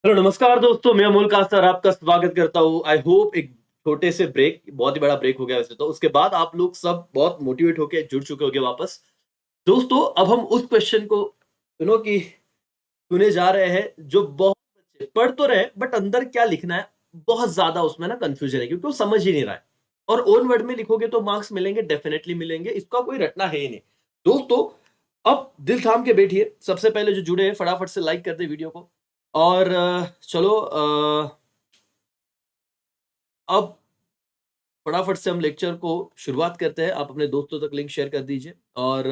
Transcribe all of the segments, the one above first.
Hello नमस्कार दोस्तों, मैं अमोल कास्तर आपका स्वागत करता हूँ। आई होप एक छोटे से ब्रेक, बहुत ही बड़ा ब्रेक हो गया वैसे तो, उसके बाद आप लोग सब बहुत मोटिवेट होके जुड़ चुके होंगे वापस। दोस्तों अब हम उस क्वेश्चन को कि सुने जा रहे हैं जो बहुत बच्चे पढ़ तो रहे बट अंदर क्या लिखना है, बहुत ज्यादा उसमें ना कंफ्यूजन है क्योंकि वो समझ ही नहीं रहा है। और ओन वर्ड में लिखोगे तो मार्क्स मिलेंगे, डेफिनेटली मिलेंगे, इसका कोई रटना है ही नहीं। दोस्तों अब दिल थाम के बैठिए, सबसे पहले जो जुड़े हैं फटाफट से लाइक कर दे वीडियो को। और चलो अब फटाफट से हम लेक्चर को शुरुआत करते हैं। आप अपने दोस्तों तक लिंक शेयर कर दीजिए और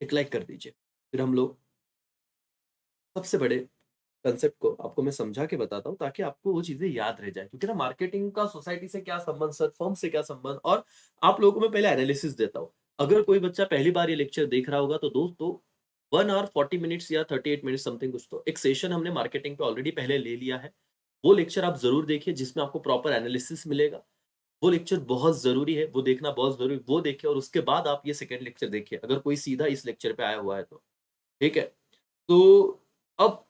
एक लाइक कर दीजिए। फिर हम लोग सबसे बड़े कंसेप्ट को आपको मैं समझा के बताता हूँ ताकि आपको वो चीजें याद रह जाए, क्योंकि ना मार्केटिंग का सोसाइटी से क्या संबंध, सर फर्म से क्या संबंध, और आप लोगों को मैं पहले एनालिसिस देता हूँ। अगर कोई बच्चा पहली बार ये लेक्चर देख रहा होगा तो दोस्तों 1 आवर 40 मिनट्स या 38 मिनट समथिंग कुछ तो एक सेशन हमने मार्केटिंग पे ऑलरेडी पहले ले लिया है। वो लेक्चर आप जरूर देखिए जिसमें आपको प्रॉपर एनालिसिस मिलेगा। वो लेक्चर बहुत ज़रूरी है, वो देखना बहुत ज़रूरी, वो देखिए और उसके बाद आप ये सेकंड लेक्चर देखिए, अगर कोई सीधा इस लेक्चर पे आया हुआ है तो, ठीक है? तो अब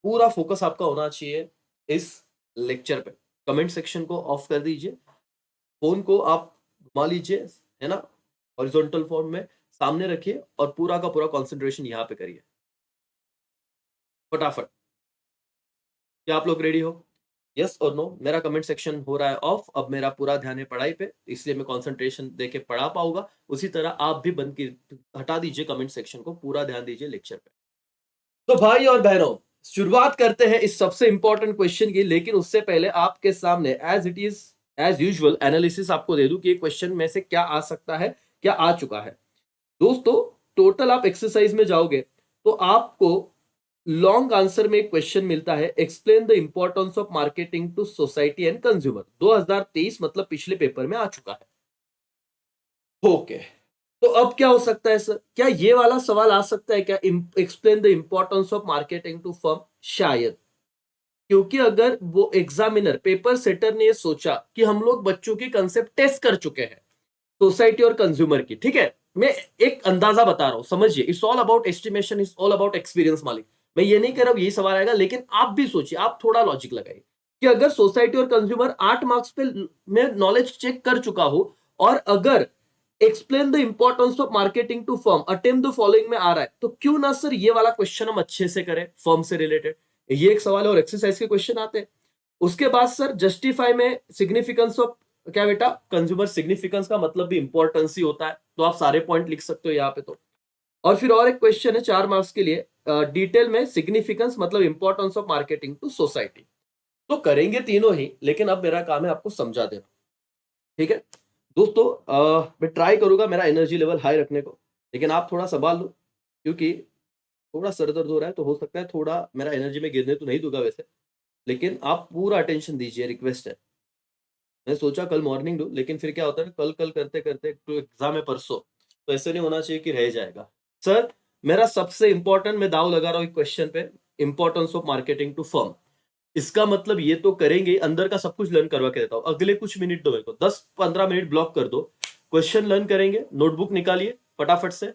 पूरा फ़ोकस आपका होना चाहिए इस लेक्चर पे। कमेंट सेक्शन को ऑफ कर दीजिए, फ़ोन को आप घुमा लीजिए, है ना? हॉरिज़ॉन्टल फॉर्म में सामने रखिए और पूरा का पूरा कंसंट्रेशन यहाँ पे करिए। फटाफट। क्या आप लोग रेडी हो? यस और नो? मेरा कमेंट सेक्शन हो रहा है ऑफ, अब मेरा पूरा ध्यान है पढ़ाई पे, इसलिए मैं कंसंट्रेशन देके पढ़ा पाऊंगा। उसी तरह आप भी बंद की हटा दीजिए कमेंट सेक्शन को, पूरा ध्यान दीजिए लेक्चर पे। तो भाई और बहनों, शुरुआत करते हैं इस सबसे इंपॉर्टेंट क्वेश्चन की, लेकिन उससे पहले आपके सामने as it is as usual analysis आपको दे दूं कि क्वेश्चन में से क्या आ सकता है, क्या आ चुका है। दोस्तों टोटल आप एक्सरसाइज में जाओगे तो आपको लॉन्ग आंसर में एक क्वेश्चन मिलता है, explain the importance of marketing to society and consumer. 2023 मतलब पिछले पेपर में आ चुका है। ओके, तो अब क्या हो सकता है सर, क्या ये वाला सवाल आ सकता है क्या, explain the importance of marketing to firm? शायद, क्योंकि अगर वो एग्जामिनर पेपर सेटर ने ये सोचा कि हम लोग बच्चों की कंसेप्ट टेस्ट कर चुके हैं सोसाइटी और कंज्यूमर की, ठीक है, मैं एक अंदाजा बता रहा हूं, समझिए, it's all about estimation, it's all about experience मालिक। मैं ये नहीं कह रहा हूं यही सवाल आएगा, लेकिन आप भी सोचिए, आप थोड़ा लॉजिक लगाइए कि अगर सोसाइटी और कंज्यूमर 8 मार्क्स पे मैं नॉलेज चेक कर चुका हूं, और अगर explain the importance of marketing to firm attempt the following में आ रहा है, तो क्यों ना सर ये वाला क्वेश्चन हम अच्छे से करें फर्म से रिलेटेड। ये एक सवाल है और एक्सरसाइज के क्वेश्चन आते हैं। उसके बाद सर जस्टिफाई में सिग्निफिकेंस ऑफ, क्या बेटा, कंज्यूमर सिग्निफिकेंस का मतलब भी इंपॉर्टेंस ही होता है, तो आप सारे पॉइंट लिख सकते हो यहाँ पे तो। और फिर और एक क्वेश्चन है 4 मार्क्स के लिए, डिटेल में सिग्निफिकेंस मतलब importance of marketing to society. तो करेंगे तीनों ही, लेकिन अब मेरा काम है आपको समझा देना, ठीक है? दोस्तों मैं ट्राई करूंगा मेरा एनर्जी लेवल हाई रखने को, लेकिन आप थोड़ा संभाल लो, क्योंकि थोड़ा सर दर्द हो रहा है, तो हो सकता है थोड़ा मेरा एनर्जी में गिरने तो नहीं दूंगा वैसे, लेकिन आप पूरा अटेंशन दीजिए, रिक्वेस्ट है। मैं सोचा कल मॉर्निंग दूं, लेकिन फिर क्या होता है ना, कल कल करते करते तो एग्जाम है परसों, तो ऐसे नहीं होना चाहिए कि रह जाएगा। सर मेरा सबसे इंपॉर्टेंट, मैं दाव लगा रहा हूँ एक क्वेश्चन पे, importance of marketing to firm. इसका मतलब ये तो करेंगे, अंदर का सब कुछ लर्न करवा के देता हूँ, अगले कुछ मिनट दो मेरे को, 10-15 मिनट ब्लॉक कर दो, क्वेश्चन लर्न करेंगे। नोटबुक निकालिए फटाफट से,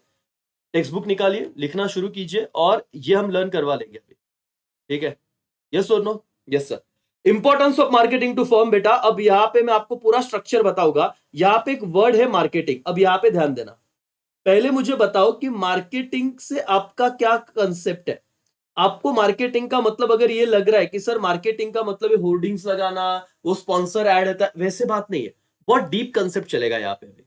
टेक्स्ट बुक निकालिए, लिखना शुरू कीजिए, और ये हम लर्न करवा लेंगे अभी, ठीक है? यस और no? Yes sir. Importance of marketing to firm, बेटा अब यहां पे मैं आपको पूरा स्ट्रक्चर बताऊंगा। यहां पे एक वर्ड है मार्केटिंग, अब यहां पे ध्यान देना। पहले मुझे बताओ कि मार्केटिंग से आपका क्या कंसेप्ट है। आपको मार्केटिंग का मतलब अगर ये लग रहा है कि सर मार्केटिंग का मतलब है होर्डिंग्स लगाना, वो स्पॉन्सर ऐड होता है, वैसे बात नहीं है, बहुत डीप कंसेप्ट चलेगा यहाँ पे भी।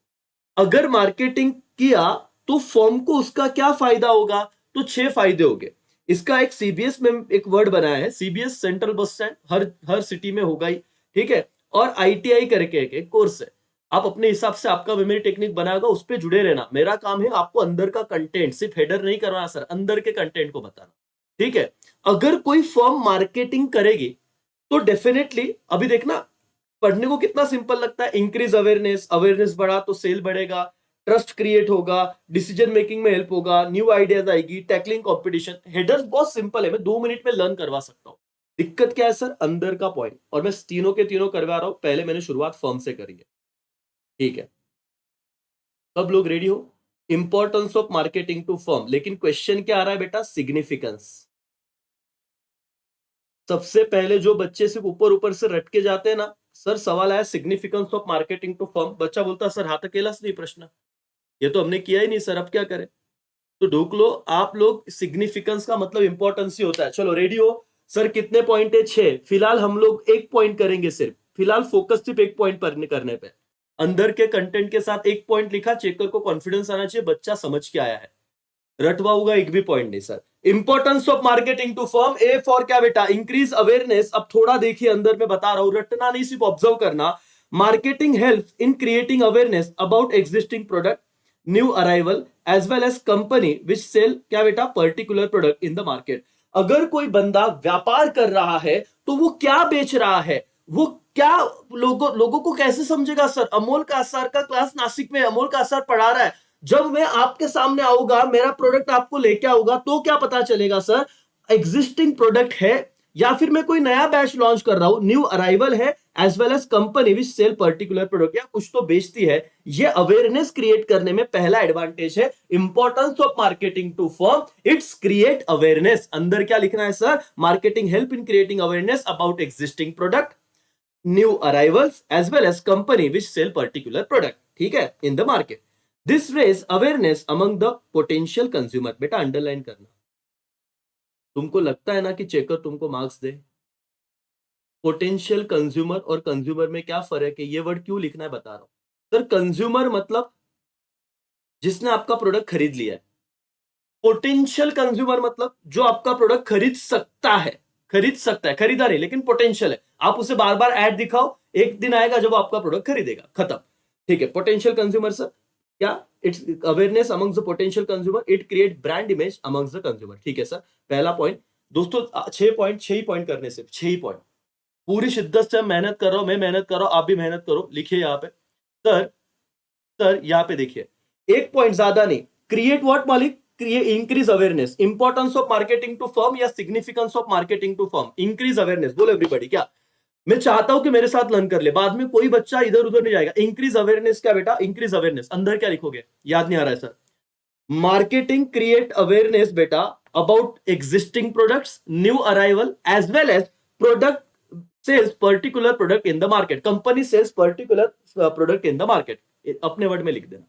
अगर मार्केटिंग किया तो फर्म को उसका क्या फायदा होगा, तो 6 फायदे होंगे। इसका एक सीबीएस में एक वर्ड बनाया है, सीबीएस सेंट्रल बस स्टैंड, हर हर सिटी में होगा ही, ठीक है? और आईटीआई करके एक कोर्स है, आप अपने हिसाब से आपका मेमोरी टेक्निक बनाएगा, उस पर जुड़े रहना। मेरा काम है आपको अंदर का कंटेंट, सिर्फ हेडर नहीं करना सर, अंदर के कंटेंट को बताना, ठीक है? अगर कोई फर्म मार्केटिंग करेगी तो डेफिनेटली, अभी देखना पढ़ने को कितना सिंपल लगता है, इंक्रीज अवेयरनेस, अवेयरनेस बढ़ा तो सेल बढ़ेगा, ट्रस्ट क्रिएट होगा, डिसीजन मेकिंग में हेल्प होगा, न्यू आइडियाज आएगी, टैकलिंग कंपटीशन। हेडर्स बहुत सिंपल है, मैं 2 मिनट में लर्न करवा सकता हूं। दिक्कत क्या है सर, अंदर का पॉइंट, और मैं तीनों के तीनों करवा रहा हूं, पहले मैंने शुरुआत फर्म से करी है, ठीक है? सब लोग रेडी हो? Importance of marketing to firm, लेकिन क्वेश्चन क्या आ रहा है बेटा, सिग्निफिकेंस। सबसे पहले जो बच्चे सिर्फ ऊपर ऊपर से रट के जाते हैं ना, सर सवाल आया significance of marketing to firm, बच्चा बोलता सर हाथ अकेला से नहीं प्रश्न, ये तो हमने किया ही नहीं सर, अब क्या करें? तो ढूंढ लो आप लोग, सिग्निफिकेंस का मतलब इंपॉर्टेंस ही होता है। चलो रेडी हो? सर कितने पॉइंट है? 6। फिलहाल हम लोग एक पॉइंट करेंगे, सिर्फ फिलहाल फोकस सिर्फ एक पॉइंट पर करने पे। अंदर के कंटेंट के साथ एक पॉइंट लिखा, चेकर को कॉन्फिडेंस आना चाहिए बच्चा समझ के आया है, रटवा होगा एक भी पॉइंट नहीं sir. Importance of marketing to firm, A for क्या बेटा? Increase awareness. अब थोड़ा देखिए अंदर में बता रहा हूं, रटना नहीं सिर्फ ऑब्जर्व करना। Marketing help in creating awareness about existing product, new arrival as well as company which sell क्या बेटा? Particular product in the market. अगर कोई बंदा व्यापार कर रहा है तो वो क्या बेच रहा है, वो क्या, लोगों को कैसे समझेगा सर? अमोल कासार का क्लास नासिक में अमोल कासार पढ़ा रहा है, जब मैं आपके सामने आऊंगा, मेरा प्रोडक्ट आपको लेके आऊंगा, तो क्या पता चलेगा सर एग्जिस्टिंग प्रोडक्ट है या फिर मैं कोई नया बैच लॉन्च कर रहा हूं, न्यू अराइवल है as well as company which sell particular product, या कुछ तो बेचती है। ये अवेयरनेस क्रिएट करने में पहला एडवांटेज है। Importance of marketing to firm, it's create awareness. अंदर क्या लिखना है sir? Marketing help in creating awareness about existing product, new arrivals as well as company which sell particular product, ठीक है, in the market. This raise awareness among the potential consumer. बेटा underline करना। तुमको लगता है ना कि चेकर तुमको मार्क्स दे? पोटेंशियल कंज्यूमर और कंज्यूमर में क्या फर्क है, ये वर्ड क्यों लिखना है बता रहा हूं। सर कंज्यूमर मतलब जिसने आपका प्रोडक्ट खरीद लिया है। पोटेंशियल कंज्यूमर मतलब जो आपका प्रोडक्ट खरीद सकता है, खरीद सकता है, खरीदा नहीं लेकिन पोटेंशियल है। आप उसे बार बार ऐड दिखाओ, एक दिन आएगा जब आपका प्रोडक्ट खरीदेगा, खत्म। ठीक है, पोटेंशियल कंज्यूमर सर क्या? It's awareness amongst the potential consumer, it create brand image amongst the consumer. ठीक है सर, पहला पॉइंट। दोस्तों 6 पॉइंट, 6 ही पॉइंट करने से, 6 ही पॉइंट। पूरी शिद्दत से मेहनत कर रहा हूं, मैं मेहनत कर रहा हूं, आप भी मेहनत करो। लिखिए यहाँ पे सर, सर यहाँ पे देखिए, एक पॉइंट ज्यादा नहीं। क्रिएट व्हाट मालिक? Create increase awareness, importance of marketing to firm या significance of marketing to firm? Increase awareness. बोलो एवरीबॉडी क्या? मैं चाहता हूं कि मेरे साथ लर्न कर ले, बाद में कोई बच्चा इधर उधर नहीं जाएगा। इंक्रीज अवेयरनेस क्या बेटा? इंक्रीज अवेयरनेस अंदर क्या लिखोगे, याद नहीं आ रहा है सर? मार्केटिंग क्रिएट अवेयरनेस बेटा about existing products, new arrival as well as product sales particular product in the market, company sales particular product in the market. अपने वर्ड में लिख देना,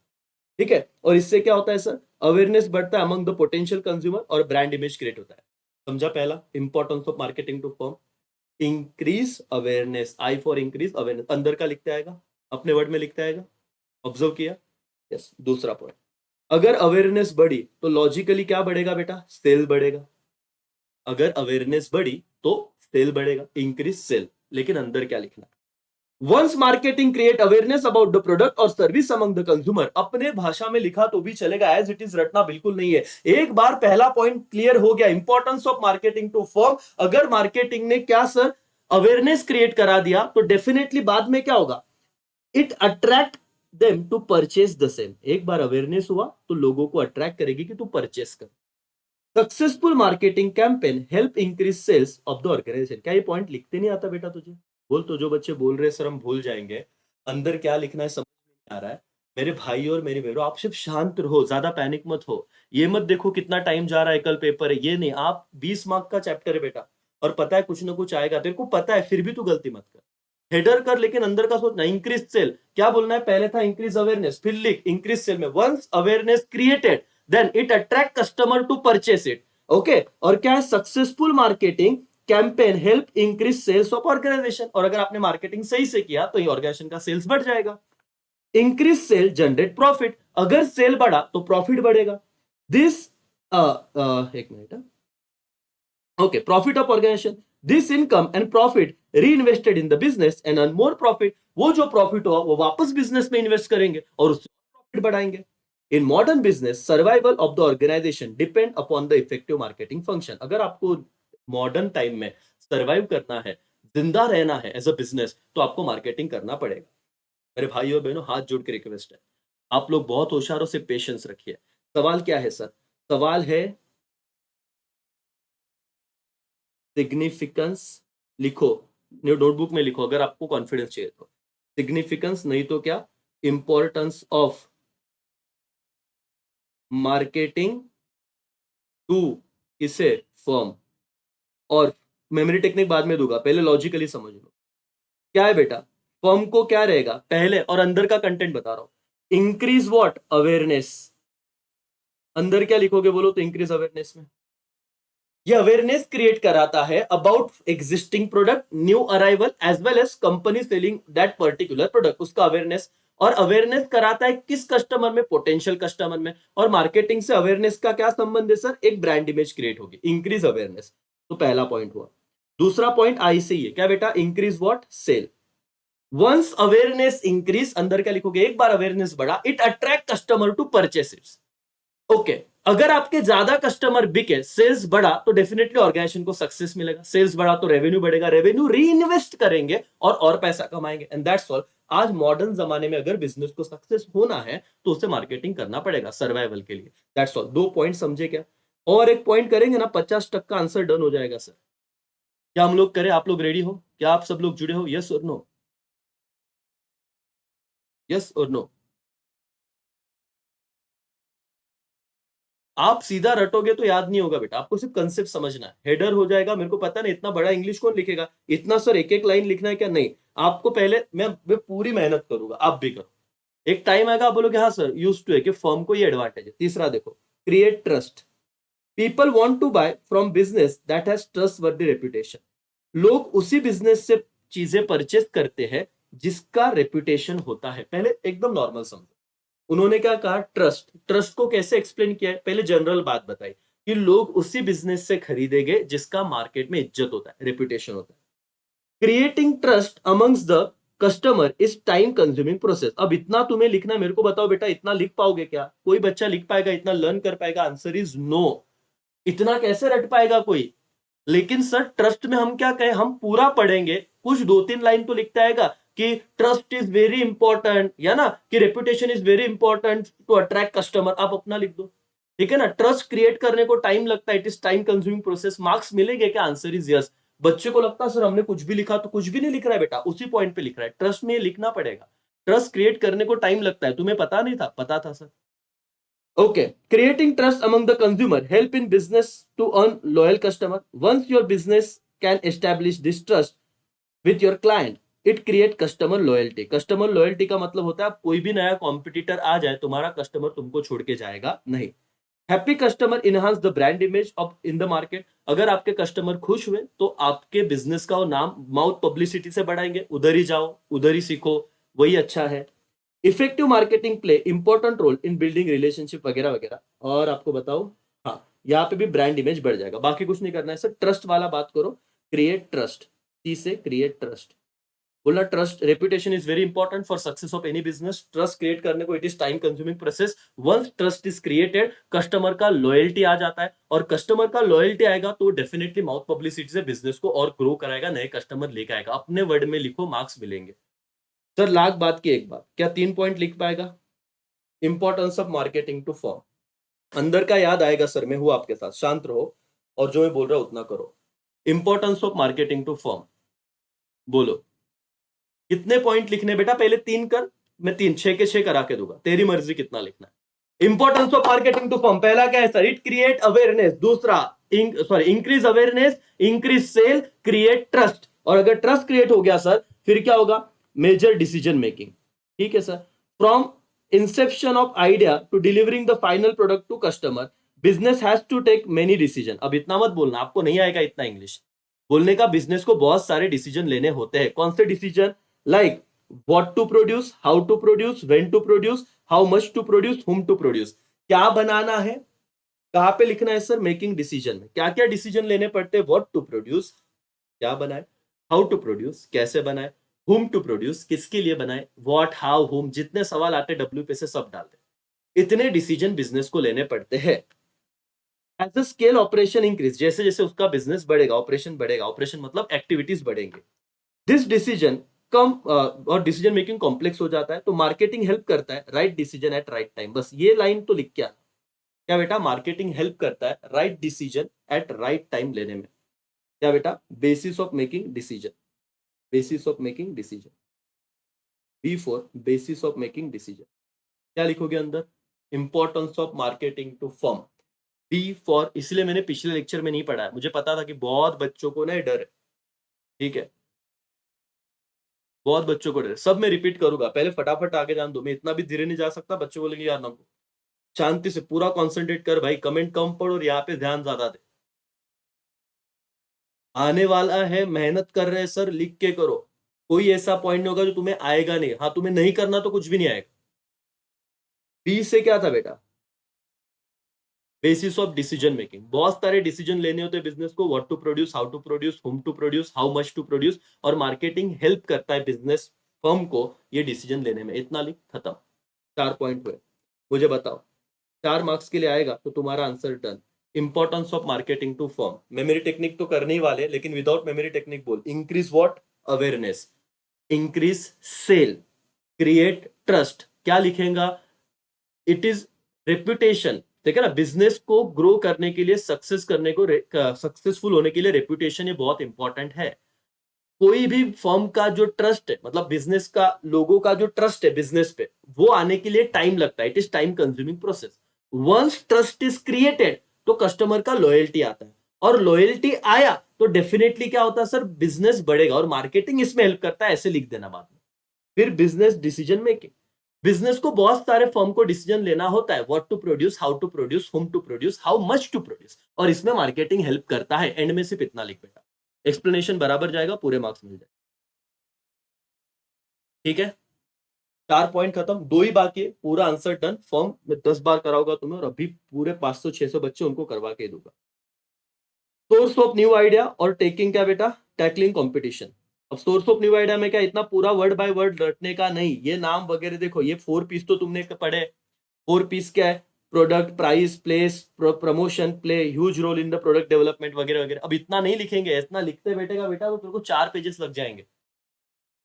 ठीक है। और इससे क्या होता है सर? अवेयरनेस बढ़ता है अमंग द पोटेंशियल कंज्यूमर और ब्रांड इमेज क्रिएट होता है। समझा? पहला importance of marketing to firm, increase awareness, I for increase awareness, अंदर का लिखते आएगा, अपने वर्ड में लिखते आएगा। ऑब्जर्व किया? यस। दूसरा पॉइंट, अगर अवेयरनेस बढ़ी तो लॉजिकली क्या बढ़ेगा बेटा? सेल बढ़ेगा। अगर अवेयरनेस बढ़ी तो सेल बढ़ेगा, इंक्रीज सेल। लेकिन अंदर क्या लिखना? Once marketing create awareness about the product और सर्विस अमंग द कंज्यूमर। अपने भाषा में लिखा तो भी चलेगा, एज इट इज रटना बिल्कुल नहीं है। एक बार पहला पॉइंट क्लियर हो गया, importance of marketing to firm. अगर मार्केटिंग ने क्या सर अवेयरनेस क्रिएट करा दिया तो डेफिनेटली बाद में क्या होगा? It attract them to purchase the same. एक बार अवेयरनेस हुआ तो लोगों को अट्रैक्ट करेगी कि तू परचेस कर। Successful marketing campaign help increase sales of the organisation. क्या ये पॉइंट लिखते नहीं आता बेटा तुझे? बोल तो, जो बच्चे बोल रहे हैं सर हम भूल जाएंगे, अंदर क्या लिखना है समझ में नहीं आ रहा है। मेरे भाई और मेरी बहनों, आप सिर्फ शांत रहो, ज्यादा पैनिक मत हो। ये मत देखो कितना टाइम जा रहा है, कल पेपर है, ये नहीं। आप 20 मार्क का चैप्टर है बेटा, और पता है कुछ ना कुछ आएगा, तेरे को पता है, फिर भी तू गलती मत कर। हेडर कर लेकिन अंदर का सोचना। इंक्रीज सेल क्या बोलना है? पहले था इंक्रीज अवेयरनेस, फिर लिख इंक्रीज सेल में once awareness created then it attract customer to purchase it. Okay, और क्या है? Successful marketing campaign help increase sales of organisation. और अगर आपने मार्केटिंग सही से किया तो ये ऑर्गेनाइजेशन का सेल्स बढ़ जाएगा। इंक्रीज सेल जनरेट प्रॉफिट, अगर सेल बढ़ा तो प्रॉफिट बढ़ेगा। दिस एक minute, okay, profit of organization, this income and profit reinvested in the business and earn more profit. वो जो प्रॉफिट हुआ वो वापस बिजनेस में इन्वेस्ट करेंगे और उससे प्रॉफिट बढ़ाएंगे। In modern business survival of the organisation depend upon the effective marketing function. अगर आपको मॉडर्न टाइम में सर्वाइव करना है, जिंदा रहना है एज अ बिजनेस, तो आपको मार्केटिंग करना पड़ेगा। मेरे भाई और बहनों, हाथ जोड़ के रिक्वेस्ट है, आप लोग बहुत होशियारों से पेशेंस रखिए। सवाल क्या है सर? सवाल है सिग्निफिकेंस। लिखो, नोटबुक में लिखो अगर आपको कॉन्फिडेंस चाहिए तो। सिग्निफिकेंस नहीं तो क्या? इंपॉर्टेंस ऑफ मार्केटिंग टू इसे फर्म, और मेमोरी टेक्निक बाद में दूंगा, पहले लॉजिकली समझ लो। क्या है बेटा, फर्म को क्या रहेगा पहले, और अंदर का कंटेंट बता रहा हूं, इंक्रीज व्हाट, अवेयरनेस। अंदर क्या लिखोगे बोलो तो, इंक्रीज अवेयरनेस में ये अवेयरनेस क्रिएट कराता है about existing product, new arrival as well as company selling that particular product, उसका अवेयरनेस। और अवेयरनेस कराता है किस कस्टमर में, पोटेंशियल कस्टमर में। और मार्केटिंग से अवेयरनेस का क्या संबंध है सर, एक ब्रांड इमेज क्रिएट होगी, इंक्रीज अवेयरनेस। तो पहला पॉइंट हुआ। दूसरा पॉइंट आई से ही है, क्या बेटा, increase what, sale. Once awareness increase, अंदर क्या लिखोगे, एक बार अवेयरनेस बढ़ा, it attract customer to purchase it's. Okay, अगर आपके ज्यादा कस्टमर बिके, सेल्स बढ़ा, तो डेफिनेटली ऑर्गेनाइजेशन को सक्सेस मिलेगा। सेल्स बढ़ा तो रेवेन्यू बढ़ेगा, रेवेन्यू री इन्वेस्ट करेंगे और पैसा कमाएंगे, एंड दैट्स ऑल। आज मॉडर्न जमाने में अगर बिजनेस को सक्सेस होना है तो उसे मार्केटिंग करना पड़ेगा सर्वाइवल के लिए। That's all. दो पॉइंट समझे क्या? और एक पॉइंट करेंगे ना, 50% आंसर डन हो जाएगा सर। क्या हम लोग करें? आप लोग रेडी हो? क्या आप सब लोग जुड़े हो? यस और नो? यस और नो? आप सीधा रटोगे तो याद नहीं होगा बेटा, आपको सिर्फ कंसेप्ट समझना है। हेडर हो जाएगा, मेरे को पता नहीं इतना बड़ा इंग्लिश कौन लिखेगा, इतना सर एक एक लाइन लिखना है क्या? नहीं, आपको पहले मैं पूरी मेहनत करूंगा, आप भी करो। एक टाइम आएगा आप बोलोगे हाँ सर यूज टू है, कि फर्म को ये एडवांटेज है। तीसरा देखो, create trust. People want to buy from business that has trustworthy reputation. लोग उसी बिजनेस से चीजें परचेस करते हैं जिसका रेपुटेशन होता है। पहले एकदम नॉर्मल समझो, उन्होंने क्या कहा, ट्रस्ट। ट्रस्ट को कैसे एक्सप्लेन किया है, पहले जनरल बात बताई कि लोग उसी बिजनेस से खरीदेंगे जिसका मार्केट में इज्जत होता है, रेपुटेशन होता है। Creating trust amongst the customer is time consuming process. अब इतना तुम्हें लिखना है, मेरे को बताओ बेटा, इतना लिख पाओगे क्या? कोई बच्चा लिख पाएगा, इतना लर्न कर पाएगा? Answer is no. इतना कैसे रट पाएगा कोई? लेकिन सर ट्रस्ट में हम क्या कहें, हम पूरा पढ़ेंगे, कुछ दो तीन लाइन तो लिखता आएगा कि ट्रस्ट इज वेरी इंपॉर्टेंट, या ना कि reputation is very important to attract customer, आप अपना लिख दो। ठीक है ना, ट्रस्ट क्रिएट करने को टाइम लगता है, it is time consuming process. Marks मिलेंगे क्या? Answer is yes. बच्चे को लगता है सर हमने कुछ भी लिखा, तो कुछ भी नहीं लिख रहा है बेटा, उसी पॉइंट पे लिख रहा है। ट्रस्ट में लिखना पड़ेगा। ट्रस्ट क्रिएट करने को टाइम लगता है, तुम्हें पता नहीं था? पता था sir. Okay. Creating trust among the consumer help in business to earn loyal customer. Once your business can establish this trust with your client, it create customer loyalty. Customer loyalty का मतलब होता है आप कोई भी नया कॉम्पिटिटर आ जाए, तुम्हारा कस्टमर तुमको छोड़ के जाएगा नहीं। Happy customer enhance the brand image of in the market. अगर आपके कस्टमर खुश हुए तो आपके बिजनेस का वो नाम माउथ पब्लिसिटी से बढ़ाएंगे, उधर ही जाओ, उधर ही सीखो, वही अच्छा है। Effective marketing play important role in building relationship वगैरह वगैरह। और आपको बताओ, हाँ, यहाँ पे भी ब्रांड इमेज बढ़ जाएगा, बाकी कुछ नहीं करना है सर। ट्रस्ट वाला बात करो, क्रिएट ट्रस्ट। सी से क्रिएट ट्रस्ट बोला। Trust, reputation is very important for success of any business. Trust create करने को it is time consuming process. Once trust is created, customer का लॉयल्टी आ जाता है, और कस्टमर का लॉयल्टी आएगा तो डेफिनेटली माउथ पब्लिसिटी से बिजनेस को और ग्रो कराएगा, नए कस्टमर लेकर आएगा। अपने वर्ड में लिखो, मार्क्स मिलेंगे सर। लाख बात की एक बात, क्या 3 पॉइंट लिख पाएगा? Importance of marketing to form. अंदर का याद आएगा सर, मैं हूं आपके साथ, शांत रहो और जो मैं बोल रहा हूं उतना करो। Importance of marketing to form, बोलो कितने पॉइंट लिखने बेटा? पहले 3 कर, मैं 3 6 के 6 करा के दूंगा, तेरी मर्जी कितना लिखना है। Importance of marketing to form, पहला क्या है सर? It create awareness. दूसरा, increase awareness, increase sale, create trust. और अगर ट्रस्ट क्रिएट हो गया सर, फिर क्या होगा? Major decision making. ठीक है sir. From inception of idea to delivering the final product to customer, business has to take many decision. अब इतना मत बोलना, आपको नहीं आएगा इतना इंग्लिश बोलने का। बिजनेस को बहुत सारे डिसीजन लेने होते हैं। कौन से decision? Like what to produce, how to produce, when to produce, how much to produce, whom to produce. क्या बनाना है, कहां पे लिखना है सर? मेकिंग डिसीजन में क्या क्या डिसीजन लेने पड़ते हैं? व्हाट टू प्रोड्यूस, क्या बनाए, हाउ टू प्रोड्यूस, कैसे बनाए, हुम टू प्रोड्यूस, किसके लिए बनाए, व्हाट, हाउ, हुम, जितने सवाल आते डब्ल्यू पे से सब डालते। इतने डिसीजन बिजनेस को लेने पड़ते हैं। As a scale operation increase, जैसे जैसे उसका बिजनेस बढ़ेगा, ऑपरेशन बढ़ेगा, ऑपरेशन मतलब एक्टिविटीज बढ़ेंगे, दिस डिसीजन कम और डिसीजन मेकिंग कॉम्प्लेक्स हो जाता है। तो मार्केटिंग हेल्प करता है right decision at right time. बस ये लाइन तो लिख के आना। क्या बेटा? मार्केटिंग हेल्प करता है right decision at right time लेने में। क्या बेटा? Basis of making decision, basis of making decision, B for basis of making decision. क्या लिखोगे अंदर? Importance of marketing to firm. B for, इसलिए मैंने पिछले लेक्चर में नहीं पढ़ा है, मुझे पता था कि बहुत बच्चों को ना ये डर है, ठीक है, बहुत बच्चों को डर है। सब मैं रिपीट करूंगा, पहले फटाफट आगे जान दो, मैं इतना भी धीरे नहीं जा सकता, बच्चे बोलेंगे यार ना, शांति से पूरा कॉन्सेंट्रेट कर भाई, कमेंट कम पढ़ और यहाँ पे ध्यान ज्यादा दे। आने वाला है, मेहनत कर रहे हैं सर, लिख के करो, कोई ऐसा पॉइंट नहीं होगा जो तुम्हें आएगा नहीं, हाँ तुम्हें नहीं करना तो कुछ भी नहीं आएगा। बी से क्या था बेटा, बेसिस ऑफ डिसीजन मेकिंग, बहुत सारे डिसीजन लेने होते हैं बिजनेस को, what to produce, how to produce, whom to produce, how much to produce, और मार्केटिंग हेल्प करता है बिजनेस फर्म को ये डिसीजन लेने में। इतना लिख, खत्म, 4 पॉइंट हुए। मुझे बताओ, 4 मार्क्स के लिए आएगा तो तुम्हारा answer done. Importance of marketing to firm, memory technique तो करने ही वाले, लेकिन विदाउट मेमोरी टेक्निक बोल, increase what, awareness, increase sale, create trust, क्या लिखेगा, इट इज रेप्यूटेशन, ठीक है ना, बिजनेस को ग्रो करने के लिए, सक्सेस करने को, सक्सेसफुल होने के लिए रेप्यूटेशन ये बहुत इंपॉर्टेंट है। कोई भी फर्म का जो ट्रस्ट है, मतलब बिजनेस का, लोगों का जो ट्रस्ट है बिजनेस पे, वो आने के लिए टाइम लगता है, it is time consuming process. Once trust is created तो कस्टमर का लॉयल्टी आता है, और लॉयल्टी आया तो डेफिनेटली क्या होता है सर, बिजनेस बढ़ेगा, और मार्केटिंग इसमें हेल्प करता है, ऐसे लिख देना बाद में। फिर बिजनेस डिसीजन मेकिंग, बिजनेस को बहुत सारे फर्म को डिसीजन लेना होता है, what to produce, how to produce, whom to produce, how much to produce, और इसमें मार्केटिंग हेल्प करता है। एंड में सिर्फ इतना लिख बेटा, एक्सप्लेनेशन बराबर जाएगा, पूरे मार्क्स मिल जाए, ठीक है। 4 पॉइंट खत्म, दो ही बाकी है, पूरा आंसर डन। फॉर्म में 10 बार कराऊंगा तुम्हें, और अभी पूरे 500-600 बच्चे उनको करवा के दूंगा। सोर्स ऑफ न्यू आइडिया और टेकिंग क्या बेटा, टैकलिंग कंपटीशन। अब सोर्स ऑफ न्यू आइडिया में क्या, इतना पूरा वर्ड बाय वर्ड रटने का नहीं, ये नाम वगैरह देखो, ये 4 पीस तो तुमने पढ़े। 4 पीस क्या है, product, price, place, promotion, play huge role in the product development वगैरह वगैरह। अब इतना नहीं लिखेंगे, इतना लिखते बैठेगा बेटा तो तेरे को 4 पेजेस लग जाएंगे,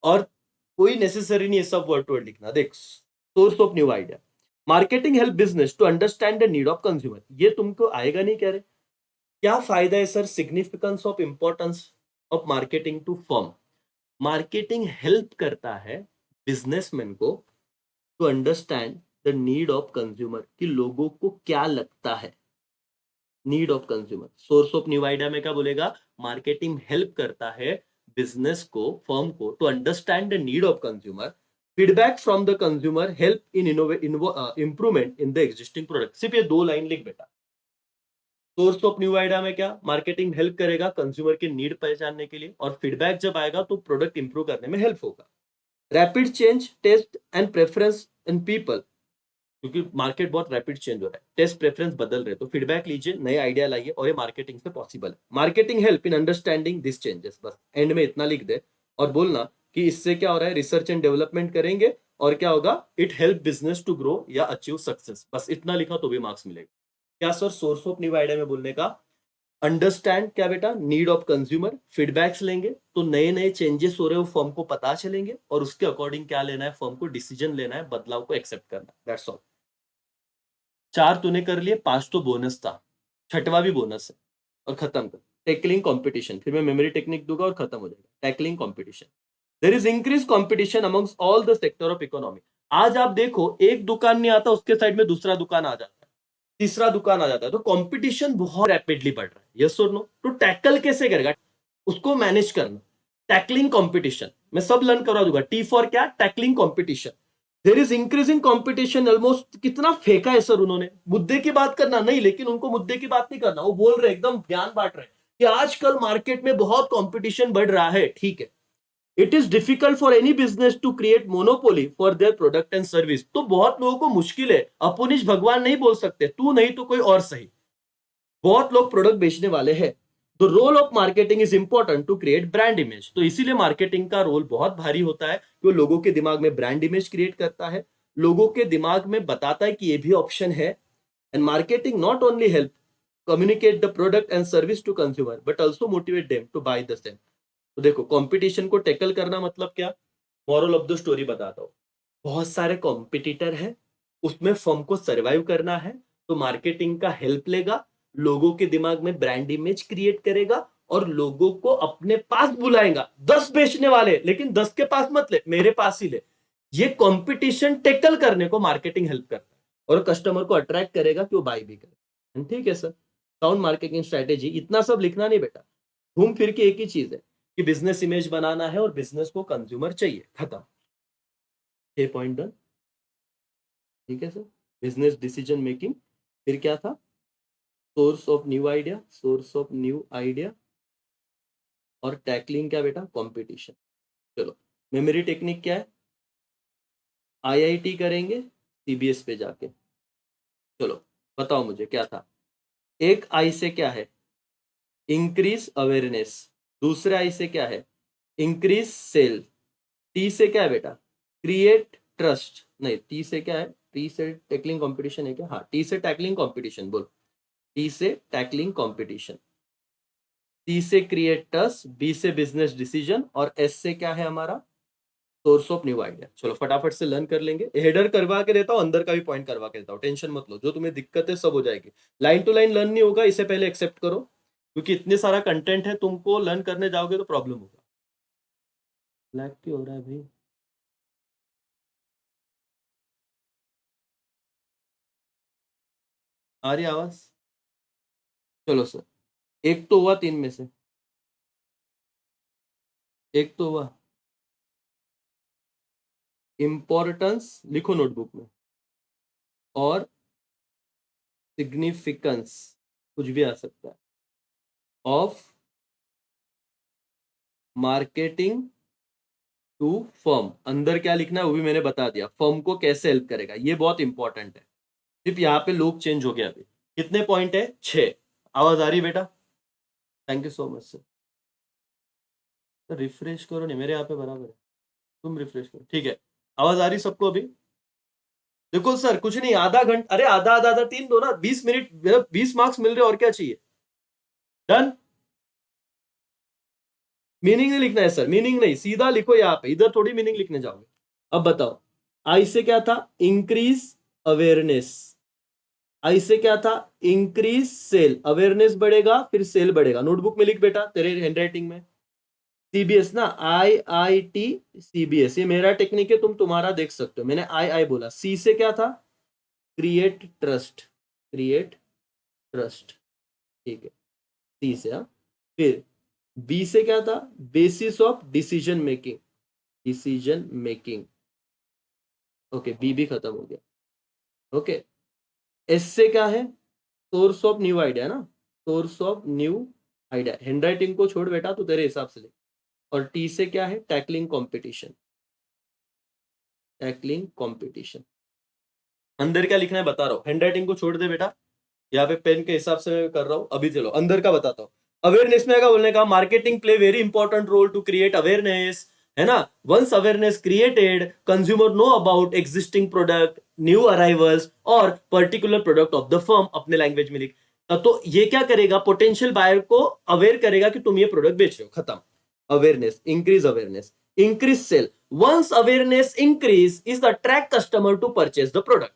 और कोई नेसेसरी नहीं है सब वर्ड टू वर्ड लिखना। देख, source of new idea, marketing help business to understand the need of consumer, ये तुमको आएगा नहीं कह रहे, क्या फायदा है sir, significance of importance of marketing to firm, marketing help करता है बिजनेसमैन को to understand the need of consumer, कि लोगों को क्या लगता है, need of consumer. Source of new idea में क्या बोलेगा, मार्केटिंग हेल्प करता है बिजनेस को, फर्म को, to understand the need of consumer, feedback from the consumer help in improvement in the existing product. सिर्फ ये 2 लाइन लिख बेटा। सोर्स ऑफ न्यू आइडिया में क्या, मार्केटिंग हेल्प करेगा कंज्यूमर के नीड पहचानने के लिए, और फीडबैक जब आएगा तो प्रोडक्ट इंप्रूव करने में हेल्प होगा। Rapid change, taste and preference in people, क्योंकि मार्केट बहुत रैपिड चेंज हो रहा है, टेस्ट प्रेफरेंस बदल रहे, तो फीडबैक लीजिए, नए आइडिया लाइए, और ये मार्केटिंग से पॉसिबल है। Marketing help in understanding this changes, बस एंड में इतना लिख दे, और बोलना कि इससे क्या हो रहा है, रिसर्च एंड डेवलपमेंट करेंगे, और क्या होगा, it help business to grow या अचीव सक्सेस, बस इतना लिखा तो भी मार्क्स मिलेगा। क्या sir, source of new idea में बोलने का, अंडरस्टैंड क्या बेटा, नीड ऑफ कंज्यूमर, फीडबैक्स लेंगे तो नए नए चेंजेस हो रहे हो फर्म को पता चलेंगे, और उसके अकॉर्डिंग क्या लेना है, फर्म को डिसीजन लेना है, बदलाव को एक्सेप्ट करना है, दैट्स ऑल। 4 तूने कर लिए, 5 तो बोनस था, छठवां भी बोनस है, और खत्म कर। टैकलिंग कंपटीशन, फिर मैं मेमोरी टेक्निक दूंगा और खत्म हो जाएगा। Tackling competition, there is increase competition amongst all the sector of economy. आज आप देखो, एक दुकान नहीं आता, उसके साइड में दूसरा दुकान आ जाता है, तीसरा दुकान आ जाता है, तो कंपटीशन बहुत रैपिडली बढ़ रहा है, यस और नो। तो टैकल कैसे करेगा, उसको मैनेज करना, टैकलिंग कंपटीशन, मैं सब लर्न करवा दूंगा। टी फॉर क्या, tackling competition. There is increasing competition almost, कितना फेंका है सर उन्होंने, मुद्दे की बात करना नहीं, लेकिन उनको मुद्दे की बात नहीं करना, वो बोल रहे एकदम ज्ञान बांट रहे कि आजकल मार्केट में बहुत कंपटीशन बढ़ रहा है, ठीक है। It is difficult for any business to create monopoly for their product and service, तो बहुत लोगों को मुश्किल है, अपुनिश भगवान नहीं बोल सकते, तू नहीं तो कोई और सही, बहुत लोग प्रोडक्ट बेचने वाले हैं। The role of marketing is important to create brand image, तो इसीलिए मार्केटिंग का रोल बहुत भारी होता है, कि वो लोगों के दिमाग में ब्रांड इमेज क्रिएट करता है, लोगों के दिमाग में बताता है कि ये भी ऑप्शन है। And marketing not only help communicate the product and service to consumer, but also motivate them to buy the same. तो देखो, कंपटीशन को टैकल करना मतलब क्या, मॉरल ऑफ द स्टोरी बताता हूँ, बहुत सारे कॉम्पिटिटर है, उसमें फर्म को सर्वाइव करना है, तो मार्केटिंग का हेल्प लेगा, लोगों के दिमाग में ब्रांड इमेज क्रिएट करेगा, और लोगों को अपने पास बुलाएगा। 10 बेचने वाले, लेकिन 10 के पास मत ले, मेरे पास ही ले। ये कंपटीशन टैकल करने को मार्केटिंग हेल्प करता है, और कस्टमर को अट्रैक्ट करेगा कि वो बाय भी करे। ठीक है सर, साउंड मार्केटिंग स्ट्रेटेजी, इतना सब लिखना नहीं बेटा, घूम फिर के एक ही चीज है कि बिजनेस इमेज बनाना है और बिजनेस को कंज्यूमर चाहिए, खत्म। 6 पॉइंट डन। ठीक है सर, बिजनेस डिसीजन मेकिंग, फिर क्या था, source of new idea, source of new idea, और टैकलिंग क्या बेटा, कंपटीशन। चलो, मेमोरी टेक्निक क्या है, आईआईटी करेंगे सीबीएस पे जाके। चलो बताओ मुझे क्या था, एक आई से क्या है, इंक्रीज अवेयरनेस, दूसरे आई से क्या है, इंक्रीज सेल, टी से क्या है बेटा, क्रिएट ट्रस्ट, नहीं टी से क्या है, टी से टैकलिंग कंपटीशन है क्या, हाँ टी से टैकलिंग कंपटीशन, बोल, टी से टैकलिंग कंपटीशन, सी से क्रिएट ट्रस्ट, बी से बिजनेस डिसीजन, और एस से क्या है हमारा, सोर्स ऑफ न्यू आइडिया। चलो फटाफट से लर्न कर लेंगे, हेडर करवा के देता हूँ, अंदर का भी पॉइंट करवा के देता हूँ, टेंशन मत लो, जो तुम्हें दिक्कत है सब हो जाएगी। लाइन टू लाइन लर्न नहीं होगा, इसे पहले एक्सेप्ट करो, क्योंकि इतने सारा कंटेंट है, तुमको लर्न करने जाओगे तो प्रॉब्लम होगा। ब्लैक क्यों हो रहा है भाई, आ रही आवाज? चलो सर, एक तो हुआ तीन में से, एक तो हुआ इंपॉर्टेंस, लिखो नोटबुक में, और सिग्निफिकेंस, कुछ भी आ सकता है, ऑफ मार्केटिंग टू फर्म, अंदर क्या लिखना है वो भी मैंने बता दिया, फर्म को कैसे हेल्प करेगा, ये बहुत इंपॉर्टेंट है। सिर्फ यहाँ पे लुक चेंज हो गया अभी। कितने पॉइंट है, 6। आवाज आ रही बेटा? Thank you so much sir. Refresh करो, नहीं मेरे यहाँ पे बराबर है, तुम रिफ्रेश करो, ठीक है। आवाज आ रही सबको अभी? देखो सर, कुछ नहीं, आधा घंटा, अरे आधा आधा आधा तीन दो ना, 20 मिनट, 20 मार्क्स मिल रहे, और क्या चाहिए। डन। मीनिंग नहीं लिखना है सर, मीनिंग नहीं, सीधा लिखो यहाँ पे, इधर थोड़ी मीनिंग लिखने जाओगे। अब बताओ, आई से क्या था, इंक्रीज अवेयरनेस, आई से क्या था, इंक्रीज सेल, अवेयरनेस बढ़ेगा फिर सेल बढ़ेगा, नोटबुक में लिख बेटा, तेरे हैंडराइटिंग में। सीबीएस ना, आई आई टी सीबीएस, ये मेरा टेक्निक है, तुम तुम्हारा देख सकते हो, मैंने आई आई बोला। सी से क्या था, क्रिएट ट्रस्ट, क्रिएट ट्रस्ट, ठीक है, सी से, हाँ। फिर बी से क्या था, basis of decision making, decision making, okay, B भी खत्म हो गया, ओके। एस से क्या है, सोर्स ऑफ न्यू आइडिया ना, source of new idea, handwriting को छोड़ बेटा, तो तेरे हिसाब से ले। और टी से क्या है, टैकलिंग कंपटीशन, टैकलिंग कंपटीशन। अंदर क्या लिखना है बता रहा हूँ, हैंडराइटिंग को छोड़ दे बेटा, यहाँ पे पेन के हिसाब से कर रहा हूँ। अभी चलो अंदर का बताता हूँ। अवेयरनेस में क्या बोलने का, marketing play very important role to create awareness, है ना। Once awareness created, consumer know about existing product, new arrivals और particular product of the firm, अपने लैंग्वेज में लिख। तो ये क्या करेगा, पोटेंशियल बायर को अवेयर करेगा कि तुम ये प्रोडक्ट बेच रहे हो, खत्म। Awareness, increase awareness, increase sale, once awareness increase is the attract customer to purchase the product,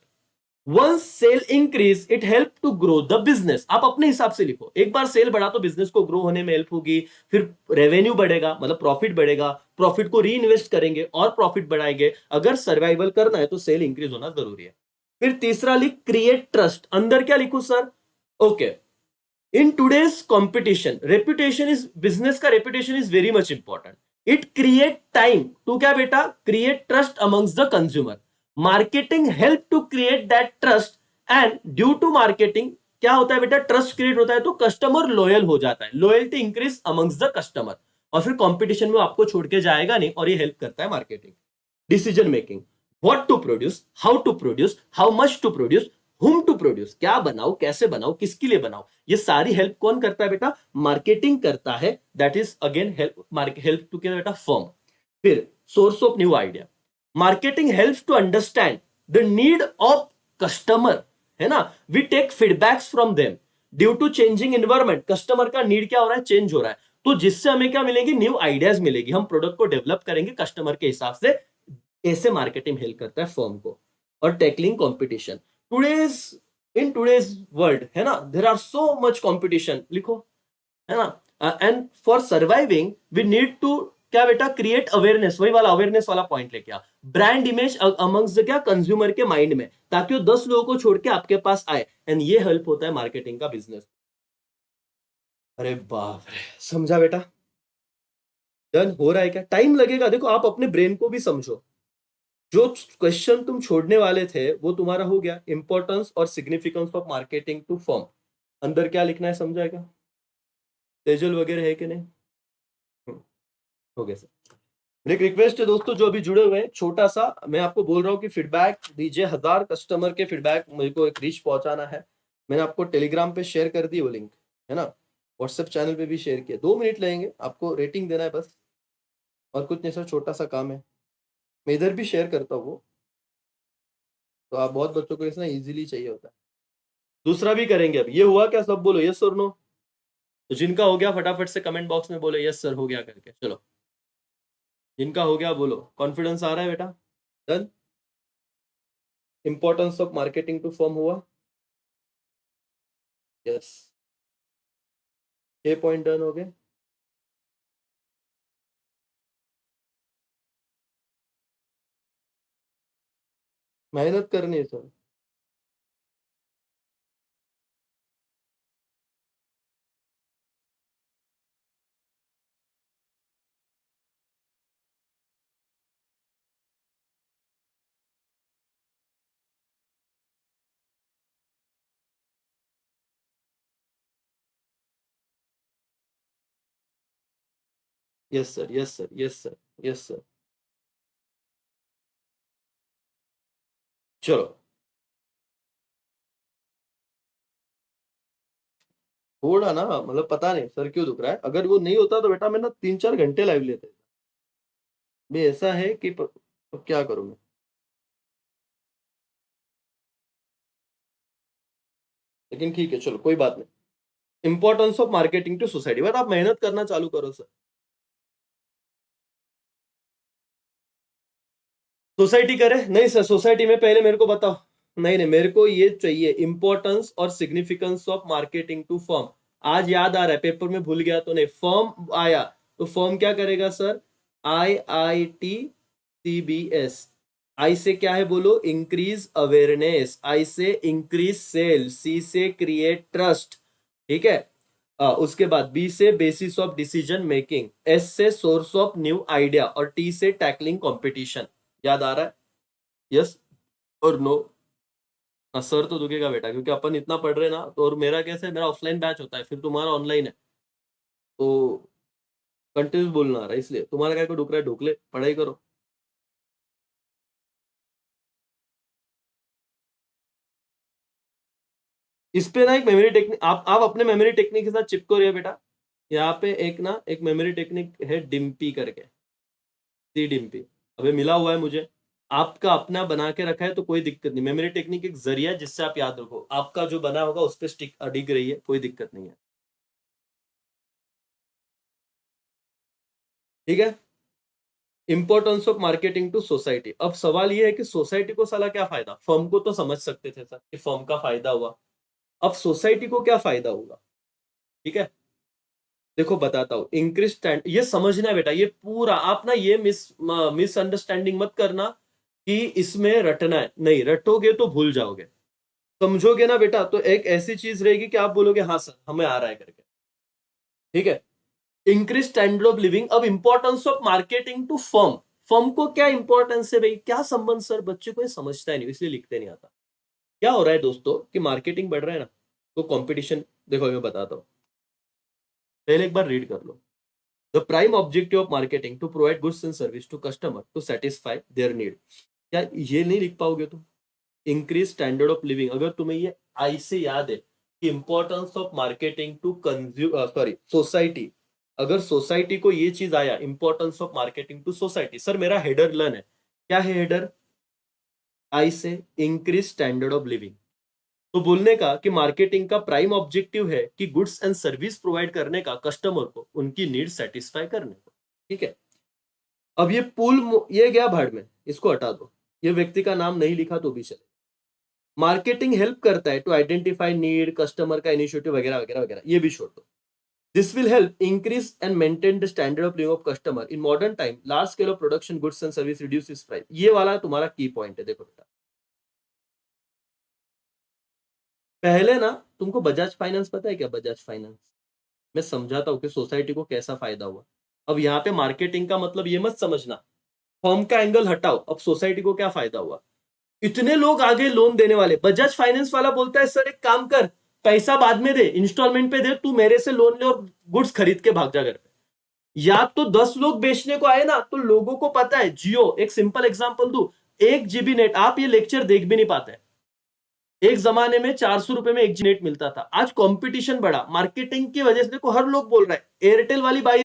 once sale increase it help to grow the business. आप अपने हिसाब से लिखो, एक बार सेल बढ़ा तो बिजनेस को ग्रो होने में हेल्प होगी, फिर रेवेन्यू बढ़ेगा, मतलब प्रॉफिट बढ़ेगा, प्रॉफिट को री इन्वेस्ट करेंगे और प्रॉफिट बढ़ाएंगे। अगर सर्वाइवल करना है तो सेल इंक्रीज होना जरूरी है। फिर तीसरा लिख, क्रिएट ट्रस्ट, अंदर क्या लिखू sir, okay. In today's competition, reputation is, business का reputation is very much important. It create time to क्या बेटा, create trust amongst the consumer, marketing help to create that trust, and due to marketing क्या होता है बेटा, trust create होता है तो कस्टमर लॉयल हो जाता है, loyalty increase amongst the customer, और फिर कंपटीशन में आपको छोड़ के जाएगा नहीं, और ये हेल्प करता है marketing. Decision making, what to produce, how to produce, how much to produce, whom to produce, क्या बनाओ, कैसे बनाओ, किसके लिए बनाओ, ये सारी हेल्प कौन करता है बेटा, मार्केटिंग करता है। That is again help, help to क्या बेटा, फर्म। फिर source of new idea, marketing helps to understand the need of customer, है ना। We take feedbacks from them, due to changing environment, customer का नीड क्या हो रहा है, चेंज हो रहा है, तो जिससे हमें क्या मिलेगी, न्यू आइडियाज मिलेगी, हम प्रोडक्ट को डेवलप करेंगे कस्टमर के हिसाब से। ऐसे मार्केटिंग हेल्प करता है फर्म को। और tackling competition, today's, in today's world, है ना, there are so much competition, लिखो, है ना, and for surviving we need to क्या बेटा, क्रिएट अवेयरनेस, वही वाला अवेयरनेस वाला पॉइंट लेके आ, ब्रांड इमेज अमंग्स द क्या कंज्यूमर के माइंड में, ताकि वो 10 लोगों को छोड़ के आपके पास आए, एंड ये हेल्प होता है मार्केटिंग का बिजनेस। अरे बाप रे, समझा बेटा? डन हो रहा है क्या? टाइम लगेगा, देखो आप अपने ब्रेन को भी समझो। जो क्वेश्चन तुम छोड़ने वाले थे वो तुम्हारा हो गया, इंपॉर्टेंस और significance of marketing to firm. अंदर क्या लिखना है समझा क्या? तेजल वगैरह है कि नहीं? हम्म, हो गया सर। मेरी एक रिक्वेस्ट है दोस्तों, जो अभी जुड़े हुए हैं, छोटा सा मैं आपको बोल रहा हूँ कि फीडबैक दीजिए, 1000 कस्टमर के फीडबैक मेरे को एक रीच पहुंचाना है। मैंने आपको टेलीग्राम पे शेयर कर दी वो लिंक, है ना? व्हाट्सएप चैनल पे भी शेयर किया, 2 मिनट लगेंगे, आपको रेटिंग देना है बस, और कुछ नहीं सर, छोटा सा काम है। मैं इधर भी शेयर करता हूँ वो, तो आप बहुत बच्चों को इसना इजीली चाहिए होता है। दूसरा भी करेंगे, अब ये हुआ क्या, सब बोलो यस और नो। तो जिनका हो गया फटाफट से कमेंट बॉक्स में बोलो यस सर हो गया करके, चलो। जिनका हो गया बोलो, कॉन्फिडेंस आ रहा है बेटा? Done. Importance of marketing to firm हुआ? यस। 6 पॉइंट डन हो गए। मेहनत करनी है sir. Yes sir, yes sir, yes sir, yes sir. चलो, थोड़ा ना मतलब पता नहीं सर क्यों दुख रहा है, अगर वो नहीं होता तो बेटा मैं ना 3-4 घंटे लाइव लेते। भी ऐसा है कि अब क्या करूं मैं। लेकिन ठीक है, चलो कोई बात नहीं। Importance of marketing to society, but आप मेहनत करना चालू करो सर। सोसाइटी करे नहीं सर, सोसाइटी में पहले मेरे को बताओ। नहीं नहीं, मेरे को ये चाहिए इंपॉर्टेंस और significance of marketing to firm. आज याद आ रहा है, पेपर में भूल गया तो नहीं, फर्म आया तो फर्म क्या करेगा सर? IITCBS। आई से क्या है बोलो? Increase awareness. आई से इंक्रीज सेल। सी से क्रिएट ट्रस्ट। ठीक है। उसके बाद बी से basis of decision making. S से सोर्स ऑफ न्यू आइडिया, और टी से टैकलिंग कंपटीशन। याद आ रहा है? यस और नो? सर तो दुखेगा बेटा, क्योंकि अपन इतना पढ़ रहे ना, तो और मेरा कैसे है, मेरा ऑफलाइन बैच होता है, फिर तुम्हारा ऑनलाइन है, तो कंटिन्यूस बोलना आ रहा है, इसलिए तुम्हारा क्या को ढुक रहा है, ढुक ले, पढ़ाई करो। इस पे ना एक मेमोरी टेक्निक, आप अपने मेमोरी टेक्निक के साथ चिपको रहे हो बेटा। यहाँ पे एक ना एक मेमोरी टेक्निक है, डिम्पी करके, सी डिम्पी। अबे मिला हुआ है मुझे, आपका अपना बना के रखा है तो कोई दिक्कत नहीं। मेमोरी टेक्निक एक जरिया है जिससे आप याद रखो, आपका जो बना होगा उस पर स्टिक अडिग रही है, कोई दिक्कत नहीं है। ठीक है। Importance of marketing to society. अब सवाल ये है कि सोसाइटी को साला क्या फायदा, फर्म को तो समझ सकते थे सर कि फर्म का फायदा हुआ, अब सोसाइटी को क्या फायदा होगा? ठीक है, देखो बताता हूँ। इंक्रीज स्टैंड, ये समझना है बेटा, ये पूरा आप ना ये मिसअंडरस्टैंडिंग मत करना कि इसमें रटना है, नहीं रटोगे तो भूल जाओगे। समझोगे ना बेटा तो एक ऐसी चीज रहेगी कि आप बोलोगे हाँ सर हमें आ रहा है करके। ठीक है। Increase standard of living. अब importance of marketing to firm. Firm को क्या इंपॉर्टेंस है भाई, क्या संबंध सर, बच्चे को ये समझता है नहीं, इसलिए लिखते नहीं आता। क्या हो रहा है दोस्तों कि मार्केटिंग बढ़ रहा है ना, तो कंपटीशन, देखो मैं बताता हूँ, पहले एक बार रीड कर लो। The prime objective of marketing to provide goods and service to customer to satisfy their need. क्या ये नहीं लिख पाओगे तुम? इंक्रीज स्टैंडर्ड ऑफ लिविंग, अगर तुम्हें ये आई से याद है कि importance of marketing to consume, sorry society, अगर सोसाइटी को ये चीज आया, importance of marketing to society, sir मेरा हेडर लर्न है, क्या है हेडर? आई से इंक्रीज स्टैंडर्ड ऑफ लिविंग। तो बोलने का कि मार्केटिंग का प्राइम ऑब्जेक्टिव है कि गुड्स एंड सर्विस प्रोवाइड करने का कस्टमर को, उनकी नीड सेटिस्फाई करने को। ठीक है। अब ये ये गया भाड़ में, इसको हटा दो, ये व्यक्ति का नाम नहीं लिखा तो भी चले। मार्केटिंग हेल्प करता है टू आइडेंटिफाई नीड, कस्टमर का इनिशिएटिव वगैरह वगैरह वगैरह, ये भी छोड़ दो। This will help increase and maintain the standard of living of customer. In modern time, large scale of production goods and service reduces price. ये वाला तुम्हारा की पॉइंट है, देखो बेटा। पहले ना तुमको बजाज फाइनेंस पता है क्या? बजाज फाइनेंस मैं समझाता हूँ कि सोसाइटी को कैसा फायदा हुआ। अब यहाँ पे मार्केटिंग का मतलब ये मत समझना, फॉर्म का एंगल हटाओ, अब सोसाइटी को क्या फायदा हुआ? इतने लोग आगे लोन देने वाले। बजाज फाइनेंस वाला बोलता है सर एक काम कर, पैसा बाद में दे, इंस्टॉलमेंट पे दे, तू मेरे से लोन ले और गुड्स खरीद के भाग जा घर पे। या तो 10 लोग बेचने को आए ना, तो लोगों को पता है जियो, एक सिंपल एग्जांपल दू, 1 GB नेट, आप ये लेक्चर देख भी नहीं पाते। एक जमाने में 400 रुपए में 1 GB नेट मिलता था, आज कंपटीशन बढ़ा, मार्केटिंग की वजह से देखो हर लोग बोल रहा है एयरटेल वाली बाई।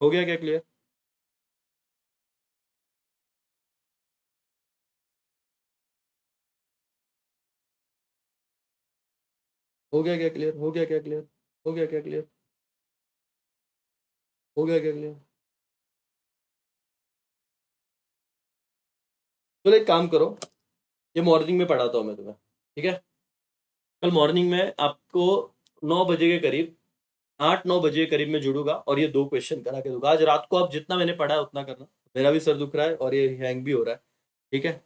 हो गया क्या क्लियर? हो गया क्या क्लियर? हो गया क्या क्लियर? हो गया क्या क्लियर? हो गया क्या क्लियर? चलो एक काम करो, ये मॉर्निंग में पढ़ाता हूँ मैं तुम्हें, ठीक है? कल मॉर्निंग में आपको 9 बजे के करीब, 8-9 बजे के करीब में जुड़ूंगा और ये 2 क्वेश्चन करा के दूंगा। आज रात को आप जितना मैंने पढ़ा है उतना करना, मेरा भी सर दुख रहा है और ये हैंग भी हो रहा है, ठीक है?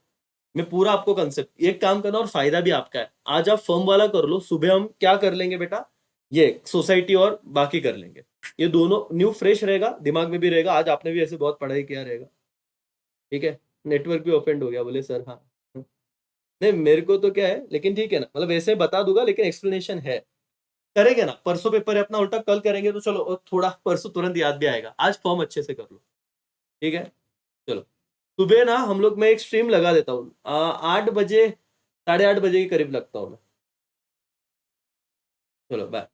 मैं पूरा आपको कंसेप्ट, एक काम करना और फायदा भी आपका है। आज आप फर्म वाला कर लो, सुबह हम क्या कर लेंगे बेटा, ये सोसाइटी और बाकी कर लेंगे। ये दोनों न्यू फ्रेश रहेगा, दिमाग में भी रहेगा, आज आपने भी ऐसे बहुत पढ़ाई किया रहेगा, ठीक है? नेटवर्क भी ओपन हो गया, बोले सर हाँ। नहीं मेरे को तो क्या है, लेकिन ठीक है ना, मतलब ऐसे बता दूंगा लेकिन एक्सप्लेनेशन है। करेंगे ना, परसों पेपर है अपना, उल्टा कल करेंगे तो चलो, और थोड़ा परसों तुरंत याद भी आएगा। आज फॉर्म अच्छे से कर लो, ठीक है? चलो सुबह ना हम लोग, मैं एक स्ट्रीम लगा देता हूँ 8 बजे, 8:30 बजे के करीब लगता हूँ मैं। चलो बाय।